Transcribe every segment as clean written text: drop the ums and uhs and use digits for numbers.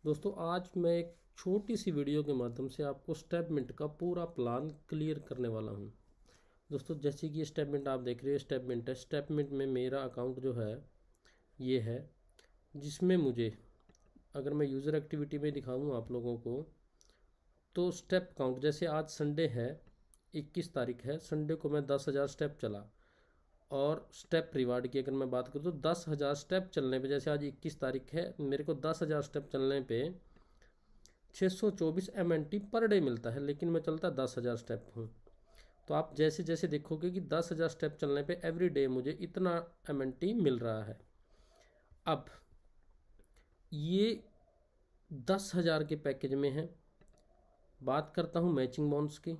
दोस्तों आज मैं एक छोटी सी वीडियो के माध्यम से आपको स्टेपमिंट का पूरा प्लान क्लियर करने वाला हूं। दोस्तों जैसे कि ये स्टेपमिंट आप देख रहे हो, स्टेपमिंट है। स्टेपमिंट में मेरा अकाउंट जो है ये है, जिसमें मुझे अगर मैं यूज़र एक्टिविटी में दिखाऊं आप लोगों को, तो स्टेप काउंट जैसे आज संडे है, 21 तारीख है, संडे को मैं 10,000 स्टेप चला। और स्टेप रिवार्ड की अगर मैं बात करूँ तो 10,000 स्टेप चलने पे, जैसे आज 21 तारीख है, मेरे को 10,000 स्टेप चलने पे 624 MNT पर डे मिलता है, लेकिन मैं चलता 10,000 स्टेप हूँ। तो आप जैसे जैसे देखोगे कि 10,000 स्टेप चलने पे एवरी डे मुझे इतना MNT मिल रहा है। अब ये 10,000 के पैकेज में है। बात करता हूँ मैचिंग बोनस की।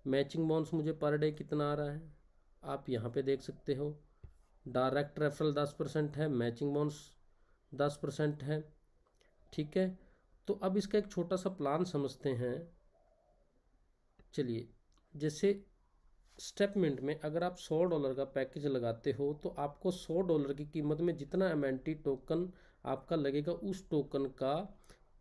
मैचिंग बोनस मुझे पर डे कितना आ रहा है, आप यहाँ पे देख सकते हो। डायरेक्ट रेफरल 10% है, मैचिंग बोनस 10% है। ठीक है, तो अब इसका एक छोटा सा प्लान समझते हैं। चलिए, जैसे स्टेपमिंट में अगर आप $100 का पैकेज लगाते हो तो आपको $100 की कीमत में जितना MNT टोकन आपका लगेगा, उस टोकन का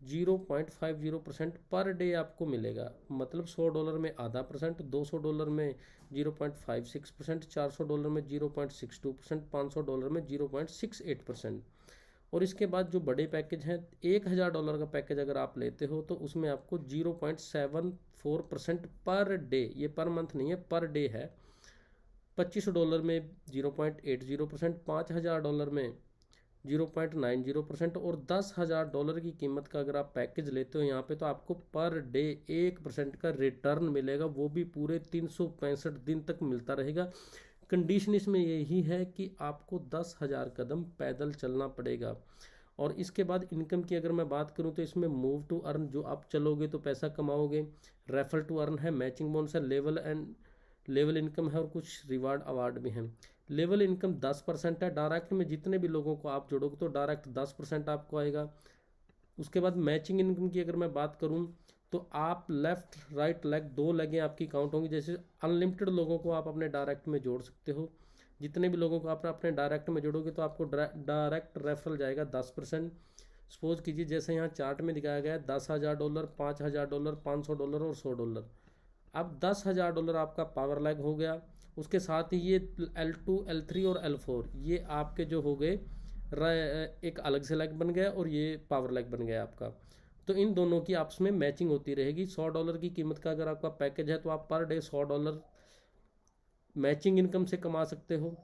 0.50% पर डे आपको मिलेगा। मतलब $100 में आधा परसेंट, $200 में 0.56%, $400 में 0.62%, $500 में 0.68%। और इसके बाद जो बड़े पैकेज हैं, $1,000 का पैकेज अगर आप लेते हो तो उसमें आपको 0.74% पर डे, ये पर मंथ नहीं है, पर डे है। $25 में 0.80%, $5,000 में 0.90%, और $10,000 की कीमत का अगर आप पैकेज लेते हो यहाँ पे, तो आपको पर डे 1% का रिटर्न मिलेगा, वो भी पूरे 365 दिन तक मिलता रहेगा। कंडीशन इसमें यही है कि आपको 10,000 कदम पैदल चलना पड़ेगा। और इसके बाद इनकम की अगर मैं बात करूं तो इसमें मूव टू अर्न, जो आप चलोगे तो पैसा कमाओगे। रेफर टू अर्न है, मैचिंग बोनस है, लेवल इनकम है, और कुछ रिवार्ड अवार्ड भी हैं। लेवल इनकम 10% है। डायरेक्ट में जितने भी लोगों को आप जोड़ोगे तो डायरेक्ट 10% आपको आएगा। उसके बाद मैचिंग इनकम की अगर मैं बात करूं तो आप लेफ्ट राइट लेग, दो लेगें आपकी काउंट होंगी। जैसे अनलिमिटेड लोगों को आप अपने डायरेक्ट में जोड़ सकते हो। जितने भी लोगों को आप अपने डायरेक्ट में जोड़ोगे तो आपको डायरेक्ट रेफरल जाएगा 10%। सपोज कीजिए जैसे यहाँ चार्ट में दिखाया गया है, $10,000, $5,000, $500 और $100। अब $10,000 आपका पावर लैग हो गया। उसके साथ ही ये L2, L3 और L4 ये आपके जो हो गए, एक अलग से लैग बन गया और ये पावर लैग बन गया आपका। तो इन दोनों की आपस में मैचिंग होती रहेगी। $100 की कीमत का अगर आपका पैकेज है तो आप पर डे $100 मैचिंग इनकम से कमा सकते हो।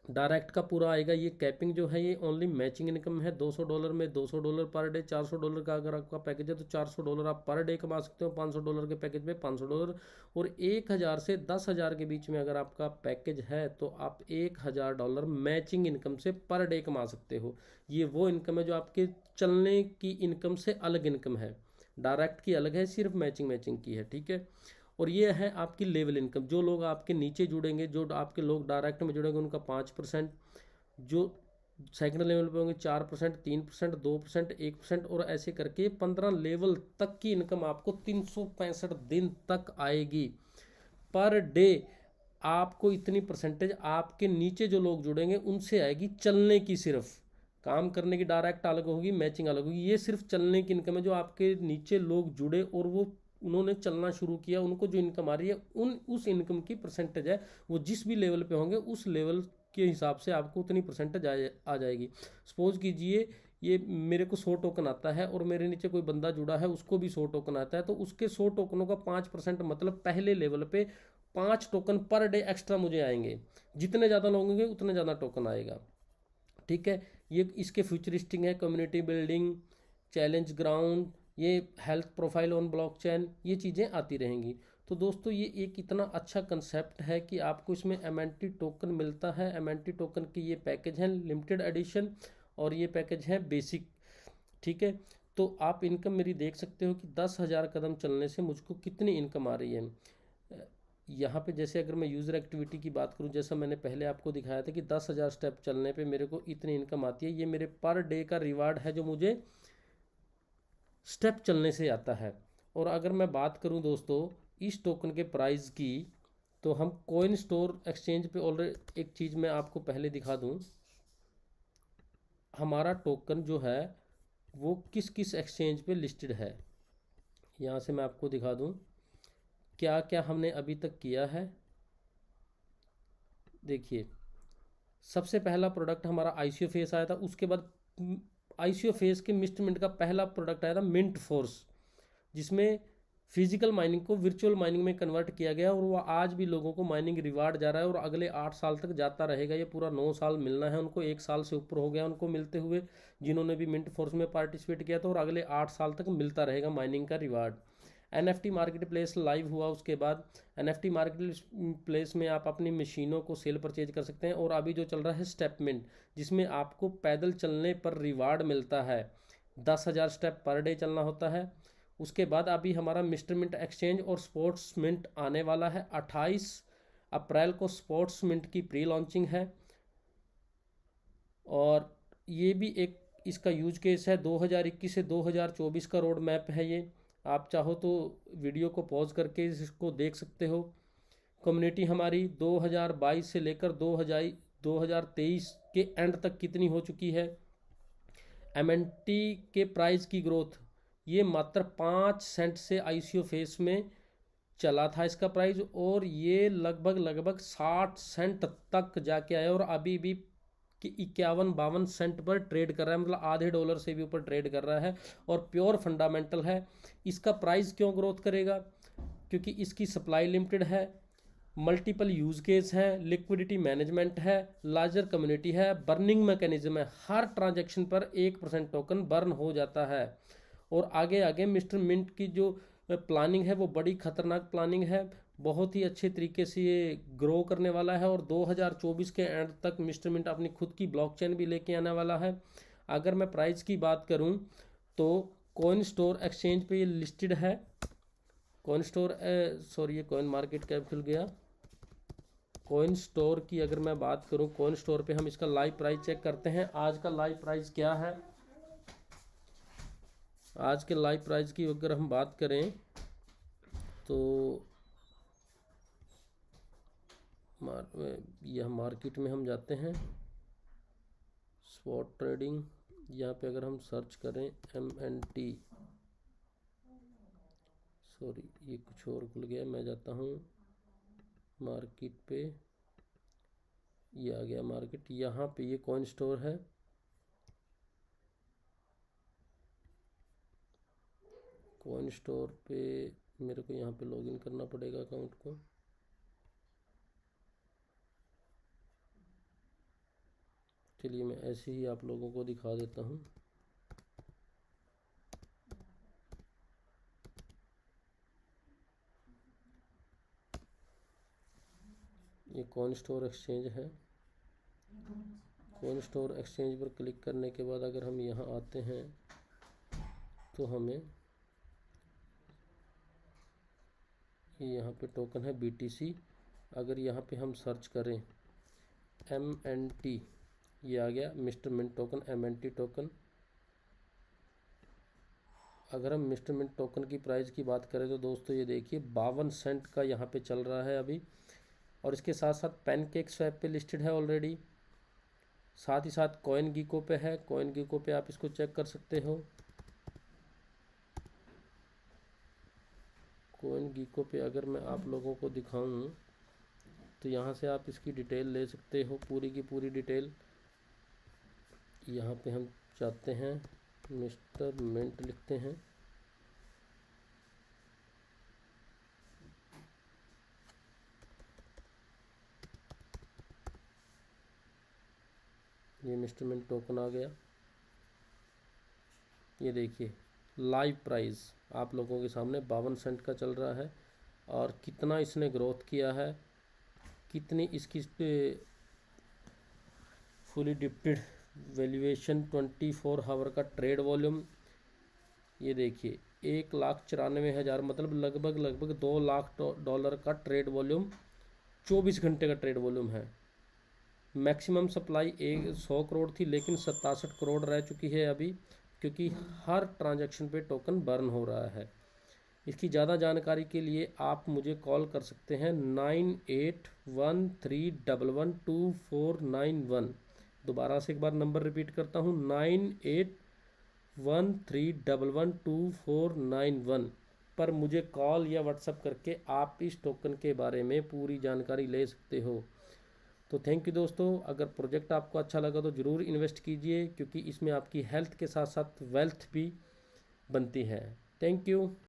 डायरेक्ट का पूरा आएगा, ये कैपिंग जो है ये ओनली मैचिंग इनकम है। $200 में $200 पर डे। $400 का अगर आपका पैकेज है तो $400 आप पर डे कमा सकते हो। $500 के पैकेज में $500। और 1,000 से 10,000 के बीच में अगर आपका पैकेज है तो आप $1,000 मैचिंग इनकम से पर डे कमा सकते हो। ये वो इनकम है जो आपके चलने की इनकम से अलग इनकम है। डायरेक्ट की अलग है, सिर्फ मैचिंग मैचिंग की है। ठीक है, और ये है आपकी लेवल इनकम। जो लोग आपके नीचे जुड़ेंगे, जो आपके लोग डायरेक्ट में जुड़ेंगे, उनका 5%, जो सेकंड लेवल पे होंगे 4%, 3%, 2%, 1%, और ऐसे करके 15 लेवल तक की इनकम आपको 365 दिन तक आएगी। पर डे आपको इतनी परसेंटेज आपके नीचे जो लोग जुड़ेंगे उनसे आएगी, चलने की। सिर्फ काम करने की डायरेक्ट अलग होगी, मैचिंग अलग होगी। ये सिर्फ चलने की इनकम है। जो आपके नीचे लोग जुड़े और वो उन्होंने चलना शुरू किया, उनको जो इनकम आ रही है, उस इनकम की परसेंटेज है, वो जिस भी लेवल पे होंगे उस लेवल के हिसाब से आपको उतनी परसेंटेज आ जाएगी। सपोज कीजिए ये मेरे को 100 टोकन आता है और मेरे नीचे कोई बंदा जुड़ा है, उसको भी 100 टोकन आता है, तो उसके 100 टोकनों का 5%, मतलब पहले लेवल पे 5 टोकन पर डे एक्स्ट्रा मुझे आएंगे। जितने ज़्यादा लोग होंगे उतने ज़्यादा टोकन आएगा। ठीक है, ये इसके फ्यूचरिस्टिक है, कम्युनिटी बिल्डिंग, चैलेंज ग्राउंड, ये हेल्थ प्रोफाइल ऑन ब्लॉकचेन, ये चीज़ें आती रहेंगी। तो दोस्तों ये एक इतना अच्छा कंसेप्ट है कि आपको इसमें MNT टोकन मिलता है। MNT टोकन की ये पैकेज है लिमिटेड एडिशन, और ये पैकेज है बेसिक। ठीक है, तो आप इनकम मेरी देख सकते हो कि 10,000 कदम चलने से मुझको कितनी इनकम आ रही है। यहाँ पे जैसे अगर मैं यूज़र एक्टिविटी की बात करूँ, जैसा मैंने पहले आपको दिखाया था कि 10,000 स्टेप चलने पे मेरे को इतनी इनकम आती है। ये मेरे पर डे का रिवार्ड है जो मुझे स्टेप चलने से आता है। और अगर मैं बात करूँ दोस्तों इस टोकन के प्राइस की, तो हम कॉइन स्टोर एक्सचेंज पे ऑलरेडी एक चीज़ मैं आपको पहले दिखा दूँ। हमारा टोकन जो है वो किस किस एक्सचेंज पे लिस्टेड है। यहाँ से मैं आपको दिखा दूँ क्या क्या हमने अभी तक किया है। देखिए, सबसे पहला प्रोडक्ट हमारा आईसीओ फेस आया था, उसके बाद आईसीओ फेस के मिस्ट मिंट का पहला प्रोडक्ट आया था मिंट फोर्स, जिसमें फिजिकल माइनिंग को वर्चुअल माइनिंग में कन्वर्ट किया गया और वो आज भी लोगों को माइनिंग रिवार्ड जा रहा है और अगले 8 साल तक जाता रहेगा। ये पूरा 9 साल मिलना है उनको, 1 साल से ऊपर हो गया उनको मिलते हुए, जिन्होंने भी मिंट फोर्स में पार्टिसिपेट किया था, और अगले 8 साल तक मिलता रहेगा माइनिंग का reward. NFT market place live हुआ, उसके बाद NFT मार्केट प्लेस में आप अपनी मशीनों को सेल परचेज कर सकते हैं। और अभी जो चल रहा है स्टेपमेंट, जिसमें आपको पैदल चलने पर रिवार्ड मिलता है, 10,000 स्टेप पर डे चलना होता है। उसके बाद अभी हमारा मिस्टर मिंट एक्सचेंज और स्पोर्ट्स मिंट आने वाला है। 28 अप्रैल को स्पोर्ट्स मिंट की प्री लॉन्चिंग है, और ये भी एक इसका यूज केस है। 2021 से 2024 का रोड मैप है ये। आप चाहो तो वीडियो को पॉज करके इसको देख सकते हो। कम्युनिटी हमारी 2022 से लेकर 2023 के एंड तक कितनी हो चुकी है। MNT के प्राइस की ग्रोथ, ये मात्र 5 सेंट से आईसीओ फेस में चला था इसका प्राइस, और ये लगभग 60 सेंट तक जाके आया, और अभी भी 51-52 सेंट पर ट्रेड कर रहा है, मतलब आधे डॉलर से भी ऊपर ट्रेड कर रहा है, और प्योर फंडामेंटल है। इसका प्राइस क्यों ग्रोथ करेगा? क्योंकि इसकी सप्लाई लिमिटेड है, मल्टीपल यूज केस है, लिक्विडिटी मैनेजमेंट है, लार्जर कम्युनिटी है, बर्निंग मैकेनिज्म है। हर ट्रांजैक्शन पर 1% टोकन बर्न हो जाता है। और आगे आगे मिस्टर मिंट की जो प्लानिंग है वो बड़ी खतरनाक प्लानिंग है, बहुत ही अच्छे तरीके से ये ग्रो करने वाला है, और 2024 के एंड तक मिस्टर मिंट अपनी खुद की ब्लॉकचेन भी लेके आने वाला है। अगर मैं प्राइस की बात करूं तो कॉइन स्टोर एक्सचेंज पे ये लिस्टेड है। कॉइन स्टोर सॉरी, ये कॉइन मार्केट कैप खुल गया। कॉइन स्टोर की अगर मैं बात करूं, कॉइन स्टोर पे हम इसका लाइव प्राइस चेक करते हैं। आज का लाइव प्राइस क्या है? आज के लाइव प्राइस की अगर हम बात करें तो यह मार्केट में हम जाते हैं, स्पॉट ट्रेडिंग, यहाँ पे अगर हम सर्च करें MNT, सॉरी ये कुछ और खुल गया, मैं जाता हूँ मार्केट पे, ये आ गया मार्केट। यहाँ पे ये कॉइन स्टोर है, कॉइन स्टोर पे मेरे को यहाँ पे लॉगिन करना पड़ेगा अकाउंट को। चलिए मैं ऐसे ही आप लोगों को दिखा देता हूँ। ये कॉइन स्टोर एक्सचेंज है। कॉइन स्टोर एक्सचेंज पर क्लिक करने के बाद अगर हम यहाँ आते हैं तो हमें यहाँ पे टोकन है BTC। अगर यहाँ पे हम सर्च करें MNT, ये आ गया mister mint token, MNT token. अगर हम मिस्टर मिंट टोकन की प्राइस की बात करें तो दोस्तों ये देखिए 52 सेंट का यहाँ पे चल रहा है अभी, और इसके साथ साथ पैनकेक स्वैप पे लिस्टेड है ऑलरेडी। साथ ही साथ कॉइन गीको पे है, कॉइन गीको पे आप इसको चेक कर सकते हो। कॉइन गीको पे अगर मैं आप लोगों को दिखाऊं तो यहाँ से आप इसकी डिटेल ले सकते हो, पूरी की पूरी डिटेल। यहाँ पे हम चाहते हैं मिस्टर मिंट लिखते हैं, ये मिस्टर मिंट टोकन आ गया। ये देखिए लाइव प्राइस आप लोगों के सामने 52 सेंट का चल रहा है, और कितना इसने ग्रोथ किया है, कितनी इसकी फुली डिप्टेड वैल्यूएशन, 24 आवर का ट्रेड वॉल्यूम। ये देखिए 1,94,000, मतलब लगभग 2 लाख डॉलर का ट्रेड वॉल्यूम, 24 घंटे का ट्रेड वॉल्यूम है। मैक्सिमम सप्लाई 100 करोड़ थी, लेकिन 67 करोड़ रह चुकी है अभी, क्योंकि हर ट्रांजैक्शन पे टोकन बर्न हो रहा है। इसकी ज़्यादा जानकारी के लिए आप मुझे कॉल कर सकते हैं 9813112491। दोबारा से एक बार नंबर रिपीट करता हूँ, 9813112491। 13112491 पर मुझे कॉल या व्हाट्सएप करके आप इस टोकन के बारे में पूरी जानकारी ले सकते हो। तो थैंक यू दोस्तों, अगर प्रोजेक्ट आपको अच्छा लगा तो ज़रूर इन्वेस्ट कीजिए, क्योंकि इसमें आपकी हेल्थ के साथ साथ वेल्थ भी बनती है। Thank you.